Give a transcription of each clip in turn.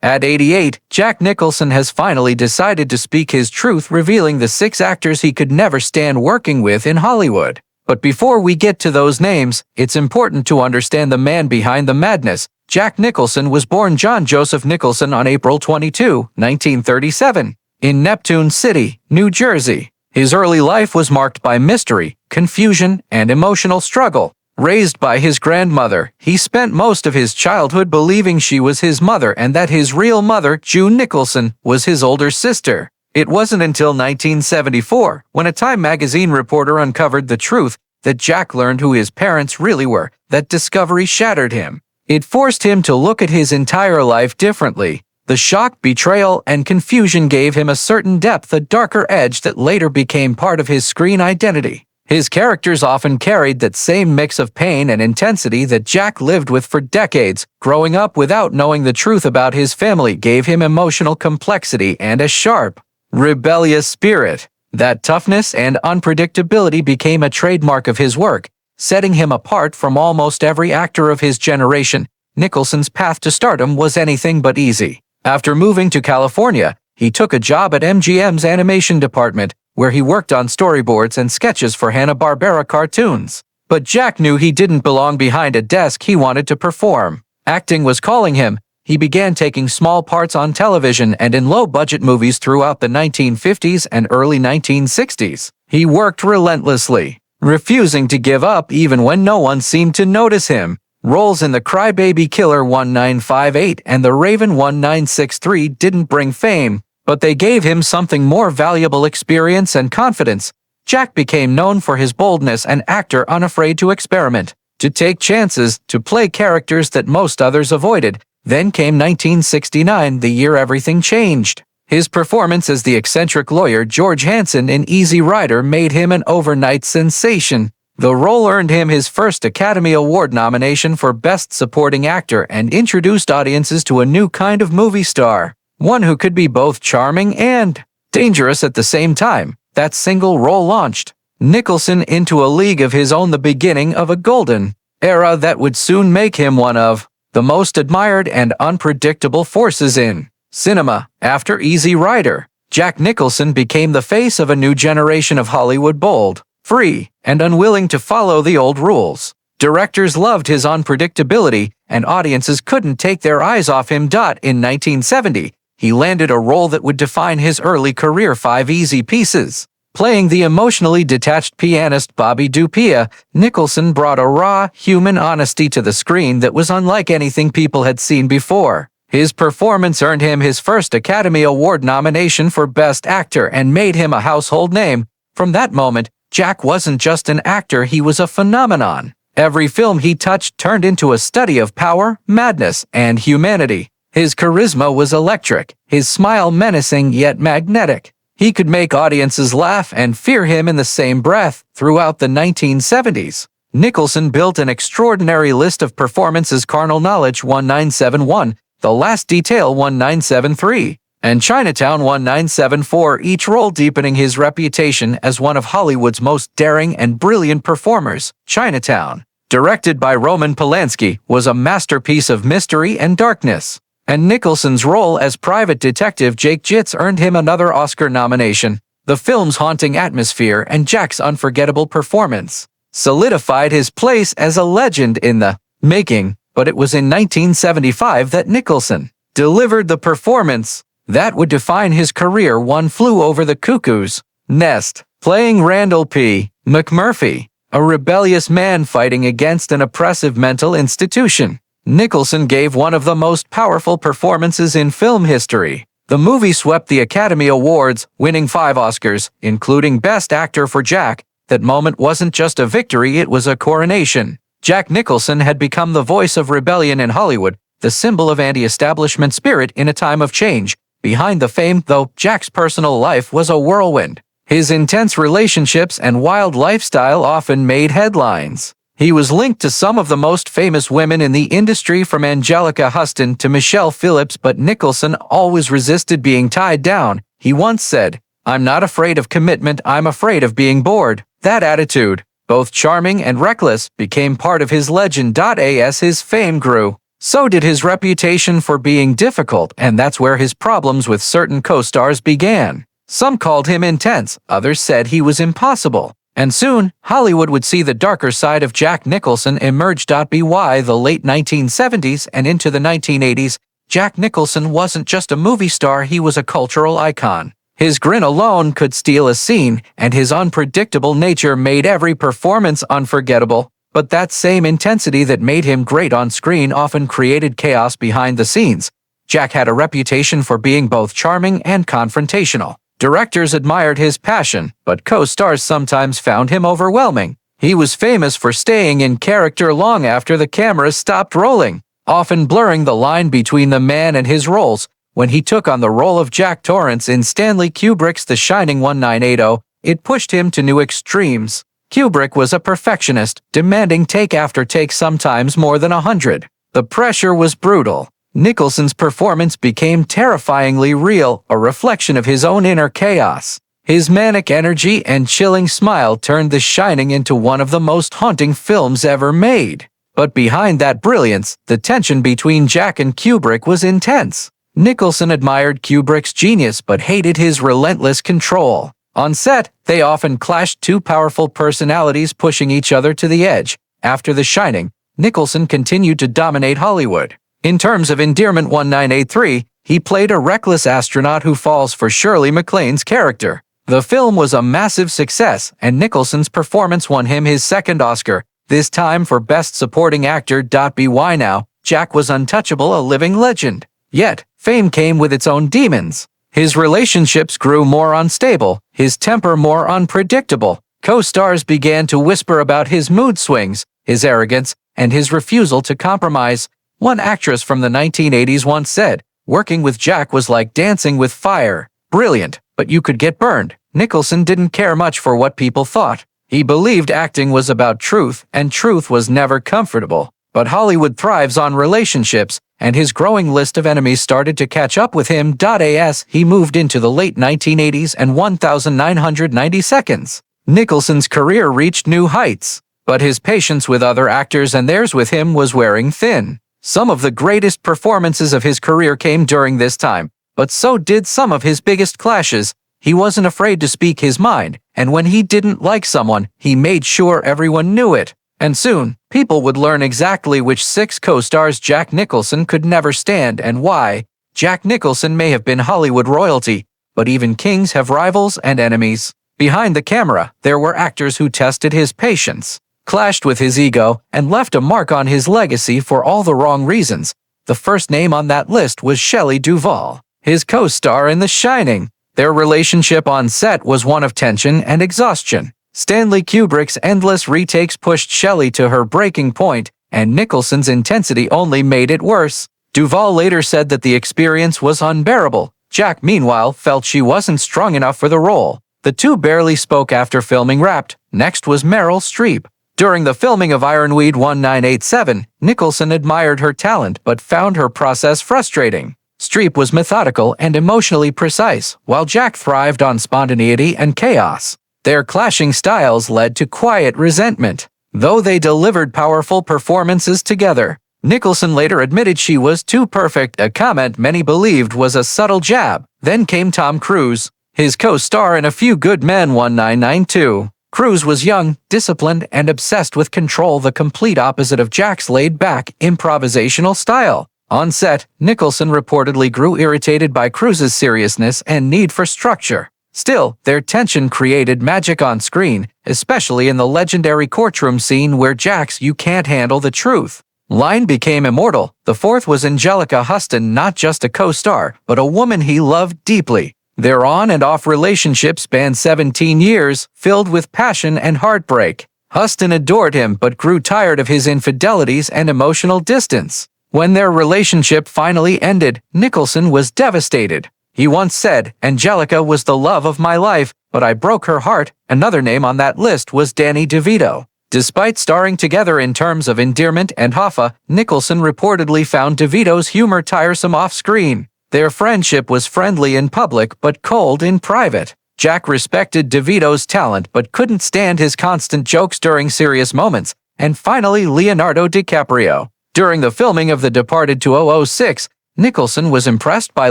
At 88, Jack Nicholson has finally decided to speak his truth, revealing the 6 actors he could never stand working with in Hollywood. But before we get to those names, it's important to understand the man behind the madness. Jack Nicholson was born John Joseph Nicholson on April 22, 1937, in Neptune City, New Jersey. His early life was marked by mystery, confusion, and emotional struggle. Raised by his grandmother, he spent most of his childhood believing she was his mother and that his real mother, June Nicholson, was his older sister. It wasn't until 1974, when a Time magazine reporter uncovered the truth, that Jack learned who his parents really were. That discovery shattered him. It forced him to look at his entire life differently. The shock, betrayal, and confusion gave him a certain depth, a darker edge that later became part of his screen identity. His characters often carried that same mix of pain and intensity that Jack lived with for decades. Growing up without knowing the truth about his family gave him emotional complexity and a sharp, rebellious spirit. That toughness and unpredictability became a trademark of his work, setting him apart from almost every actor of his generation. Nicholson's path to stardom was anything but easy. After moving to California, he took a job at MGM's animation department, where he worked on storyboards and sketches for Hanna-Barbera cartoons. But Jack knew he didn't belong behind a desk. He wanted to perform. Acting was calling him. He began taking small parts on television and in low-budget movies throughout the 1950s and early 1960s. He worked relentlessly, refusing to give up even when no one seemed to notice him. Roles in The Crybaby Killer 1958 and The Raven 1963 didn't bring fame, but they gave him something more valuable: experience and confidence. Jack became known for his boldness, an actor unafraid to experiment, to take chances, to play characters that most others avoided. Then came 1969, the year everything changed. His performance as the eccentric lawyer George Hanson in Easy Rider made him an overnight sensation. The role earned him his first Academy Award nomination for Best Supporting Actor and introduced audiences to a new kind of movie star, one who could be both charming and dangerous at the same time. That single role launched Nicholson into a league of his own, the beginning of a golden era that would soon make him one of the most admired and unpredictable forces in cinema. After Easy Rider, Jack Nicholson became the face of a new generation of Hollywood, bold, free, and unwilling to follow the old rules. Directors loved his unpredictability, and audiences couldn't take their eyes off him. In 1970, he landed a role that would define his early career, 5 Easy Pieces. Playing the emotionally detached pianist Bobby Dupia, Nicholson brought a raw, human honesty to the screen that was unlike anything people had seen before. His performance earned him his first Academy Award nomination for Best Actor and made him a household name. From that moment, Jack wasn't just an actor, he was a phenomenon. Every film he touched turned into a study of power, madness, and humanity. His charisma was electric, his smile menacing yet magnetic. He could make audiences laugh and fear him in the same breath. Throughout the 1970s, Nicholson built an extraordinary list of performances: Carnal Knowledge 1971, The Last Detail 1973, and Chinatown 1974, each role deepening his reputation as one of Hollywood's most daring and brilliant performers. Chinatown, directed by Roman Polanski, was a masterpiece of mystery and darkness, and Nicholson's role as private detective Jake Jitz earned him another Oscar nomination. The film's haunting atmosphere and Jack's unforgettable performance solidified his place as a legend in the making. But it was in 1975 that Nicholson delivered the performance that would define his career. One Flew Over the Cuckoo's Nest, playing Randall P. McMurphy, a rebellious man fighting against an oppressive mental institution. Nicholson gave one of the most powerful performances in film history. The movie swept the Academy Awards, winning 5 Oscars, including Best Actor for Jack. That moment wasn't just a victory, it was a coronation. Jack Nicholson had become the voice of rebellion in Hollywood, the symbol of anti-establishment spirit in a time of change. Behind the fame, though, Jack's personal life was a whirlwind. His intense relationships and wild lifestyle often made headlines. He was linked to some of the most famous women in the industry, from Angelica Huston to Michelle Phillips, but Nicholson always resisted being tied down. He once said, "I'm not afraid of commitment, I'm afraid of being bored." That attitude, both charming and reckless, became part of his legend. As his fame grew, So did his reputation for being difficult, and that's where his problems with certain co-stars began. Some called him intense, others said he was impossible. And soon, Hollywood would see the darker side of Jack Nicholson emerge. By the late 1970s and into the 1980s, Jack Nicholson wasn't just a movie star, he was a cultural icon. His grin alone could steal a scene, and his unpredictable nature made every performance unforgettable. But that same intensity that made him great on screen often created chaos behind the scenes. Jack had a reputation for being both charming and confrontational. Directors admired his passion, but co-stars sometimes found him overwhelming. He was famous for staying in character long after the cameras stopped rolling, often blurring the line between the man and his roles. When he took on the role of Jack Torrance in Stanley Kubrick's The Shining 1980, it pushed him to new extremes. Kubrick was a perfectionist, demanding take after take, sometimes more than 100. The pressure was brutal. Nicholson's performance became terrifyingly real, a reflection of his own inner chaos. His manic energy and chilling smile turned The Shining into one of the most haunting films ever made. But behind that brilliance, the tension between Jack and Kubrick was intense. Nicholson admired Kubrick's genius but hated his relentless control. On set, they often clashed, two powerful personalities pushing each other to the edge. After The Shining, Nicholson continued to dominate Hollywood. In terms of endearment, 1983, he played a reckless astronaut who falls for Shirley MacLaine's character. The film was a massive success, and Nicholson's performance won him his second Oscar, this time for Best Supporting Actor. By now, Jack was untouchable, a living legend. Yet, fame came with its own demons. His relationships grew more unstable, his temper more unpredictable. Co-stars began to whisper about his mood swings, his arrogance, and his refusal to compromise. One actress from the 1980s once said, "Working with Jack was like dancing with fire. Brilliant, but you could get burned." Nicholson didn't care much for what people thought. He believed acting was about truth, and truth was never comfortable. But Hollywood thrives on relationships, and his growing list of enemies started to catch up with him. As he moved into the late 1980s and 1990 seconds, Nicholson's career reached new heights. But his patience with other actors and theirs with him was wearing thin. Some of the greatest performances of his career came during this time, but so did some of his biggest clashes. He wasn't afraid to speak his mind, and when he didn't like someone, he made sure everyone knew it. And soon, people would learn exactly which 6 co-stars Jack Nicholson could never stand and why. Jack Nicholson may have been Hollywood royalty, but even kings have rivals and enemies. Behind the camera, there were actors who tested his patience, clashed with his ego, and left a mark on his legacy for all the wrong reasons. The first name on that list was Shelley Duvall, his co-star in The Shining. Their relationship on set was one of tension and exhaustion. Stanley Kubrick's endless retakes pushed Shelley to her breaking point, and Nicholson's intensity only made it worse. Duvall later said that the experience was unbearable. Jack, meanwhile, felt she wasn't strong enough for the role. The two barely spoke after filming wrapped. Next was Meryl Streep. During the filming of Ironweed 1987, Nicholson admired her talent but found her process frustrating. Streep was methodical and emotionally precise, while Jack thrived on spontaneity and chaos. Their clashing styles led to quiet resentment. Though they delivered powerful performances together, Nicholson later admitted she was too perfect, a comment many believed was a subtle jab. Then came Tom Cruise, his co-star in A Few Good Men 1992. Cruise was young, disciplined, and obsessed with control, the complete opposite of Jack's laid-back, improvisational style. On set, Nicholson reportedly grew irritated by Cruise's seriousness and need for structure. Still, their tension created magic on screen, especially in the legendary courtroom scene where Jack's "You can't handle the truth" line became immortal. The fourth was Angelica Huston, not just a co-star, but a woman he loved deeply. Their on and off relationship spanned 17 years, filled with passion and heartbreak. Huston adored him but grew tired of his infidelities and emotional distance. When their relationship finally ended, Nicholson was devastated. He once said, "Angelica was the love of my life, but I broke her heart." Another name on that list was Danny DeVito. Despite starring together in terms of endearment and hoffa, Nicholson reportedly found DeVito's humor tiresome off-screen. Their friendship was friendly in public but cold in private. Jack respected DeVito's talent but couldn't stand his constant jokes during serious moments. And finally, Leonardo DiCaprio. During the filming of The Departed 2006, Nicholson was impressed by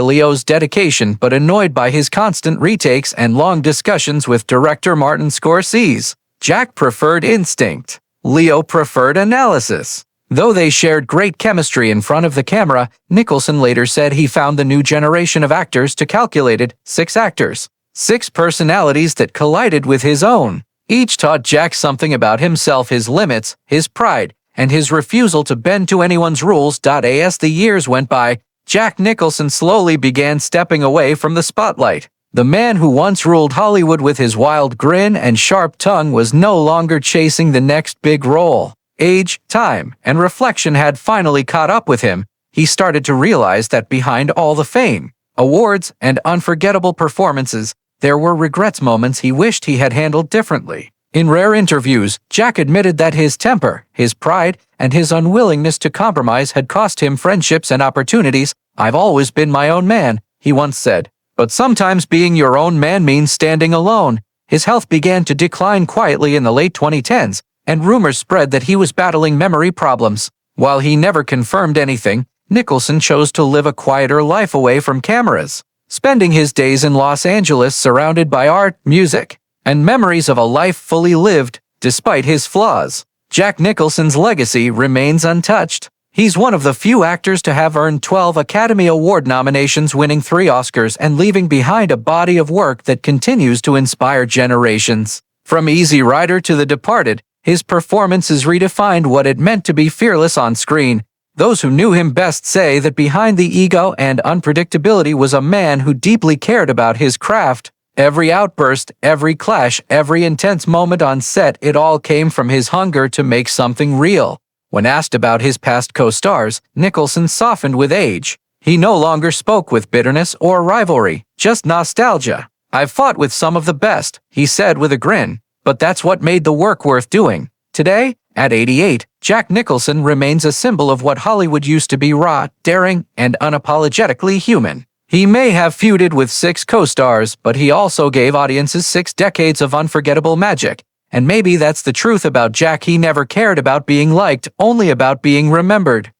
Leo's dedication but annoyed by his constant retakes and long discussions with director Martin Scorsese. Jack preferred instinct. Leo preferred analysis. Though they shared great chemistry in front of the camera, Nicholson later said he found the new generation of actors to calculated 6 actors. 6 personalities that collided with his own. Each taught Jack something about himself, his limits, his pride, and his refusal to bend to anyone's rules. As the years went by, Jack Nicholson slowly began stepping away from the spotlight. The man who once ruled Hollywood with his wild grin and sharp tongue was no longer chasing the next big role. Age, time, and reflection had finally caught up with him. He started to realize that behind all the fame, awards, and unforgettable performances, there were regrets, moments he wished he had handled differently. In rare interviews, Jack admitted that his temper, his pride, and his unwillingness to compromise had cost him friendships and opportunities. "I've always been my own man," he once said. But sometimes being your own man means standing alone. His health began to decline quietly in the late 2010s, and rumors spread that he was battling memory problems. While he never confirmed anything, Nicholson chose to live a quieter life away from cameras, spending his days in Los Angeles surrounded by art, music, and memories of a life fully lived. Despite his flaws, Jack Nicholson's legacy remains untouched. He's one of the few actors to have earned 12 Academy Award nominations, winning 3 Oscars, and leaving behind a body of work that continues to inspire generations. From Easy Rider to The Departed, his performances redefined what it meant to be fearless on screen. Those who knew him best say that behind the ego and unpredictability was a man who deeply cared about his craft. Every outburst, every clash, every intense moment on set, it all came from his hunger to make something real. When asked about his past co-stars, Nicholson softened with age. He no longer spoke with bitterness or rivalry, just nostalgia. "I've fought with some of the best," he said with a grin, "but that's what made the work worth doing." Today, at 88, Jack Nicholson remains a symbol of what Hollywood used to be: raw, daring, and unapologetically human. He may have feuded with 6 co-stars, but he also gave audiences 6 decades of unforgettable magic. And maybe that's the truth about Jack. He never cared about being liked, only about being remembered.